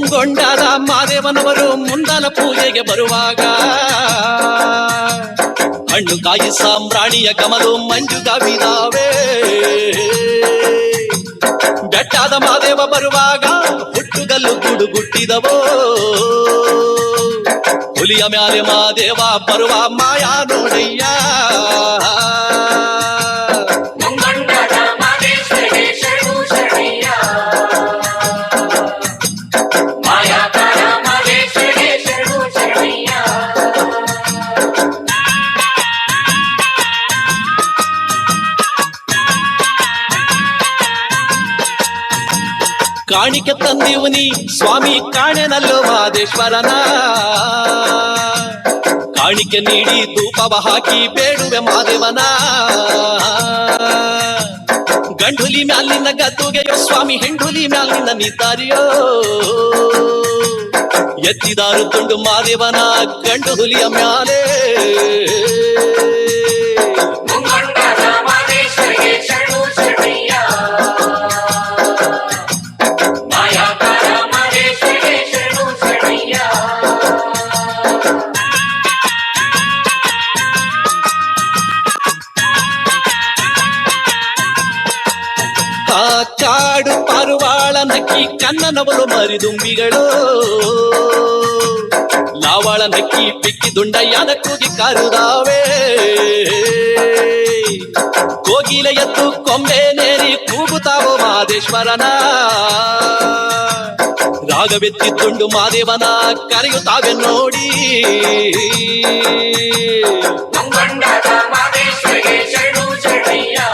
ಮುಂಗೊಂಡಾದ ಮಾದೇವನವರು ಮುಂದಾಲ ಪೂಜೆಗೆ ಬರುವಾಗ ಹಣ್ಣು ಕಾಯಿ ಸಾಂಬ್ರಾಣಿಯ ಕಮಲು ಮಂಜುಗವಿದಾವೆ. ಬೆಟ್ಟಾದ ಮಾದೇವ ಬರುವಾಗ ಹುಟ್ಟುಗಲ್ಲು ಗುಡುಗುಟ್ಟಿದವೋ. ಹುಲಿಯ ಮ್ಯಾಲೆ ಮಾದೇವ ಬರುವ ಮಾಯಾ ನೋಡಯ್ಯ. ಕಾಣಿಕೆ ತಂದಿವು ನೀ ಸ್ವಾಮಿ ಕಾಣೆನಲ್ಲೋ ಮಾದೇಶ್ವರನ. ಕಾಣಿಕೆ ನೀಡಿ ಧೂಪವ ಹಾಕಿ ಬೇಡುವೆ ಮಾದೇವನ. ಗಂಡುಲಿ ಮ್ಯಾಲಿನ ಗದ್ದುಗೆಯೋ ಸ್ವಾಮಿ ಹೆಂಡುಲಿ ಮ್ಯಾಲಿನ ನಿದ್ದಾರಿಯೋ. ಎತ್ತಿದಾರು ತುಂಡು ಮಾದೇವನ ಗಂಡು ಹುಲಿಯ ಮ್ಯಾಲೆ. ಕಾಡು ಪಾರುವಾಳ ನಕ್ಕಿ ಕನ್ನನವಲು ಮರಿದುಂಬಿಗಳು. ಲಾವಾಳ ನಕ್ಕಿ ಪಿಕ್ಕಿ ದುಂಡಯ್ಯನ ಕೂಗಿ ಕಾರುದಾವೆ. ಕೋಗಿಲ ಎತ್ತು ಕೊಂಬೆ ನೇರಿ ಕೂಗುತ್ತಾವೋ ಮಾದೇಶ್ವರನ. ರಾಗವೆತ್ತಿದ್ದುಂಡು ಮಾದೇವನ ಕರೆಯುತ್ತಾವೆ ನೋಡಿ. ಮಾದೇಶ್ವರಿಗೆ ಶರಣು ಶರಣಯ್ಯ.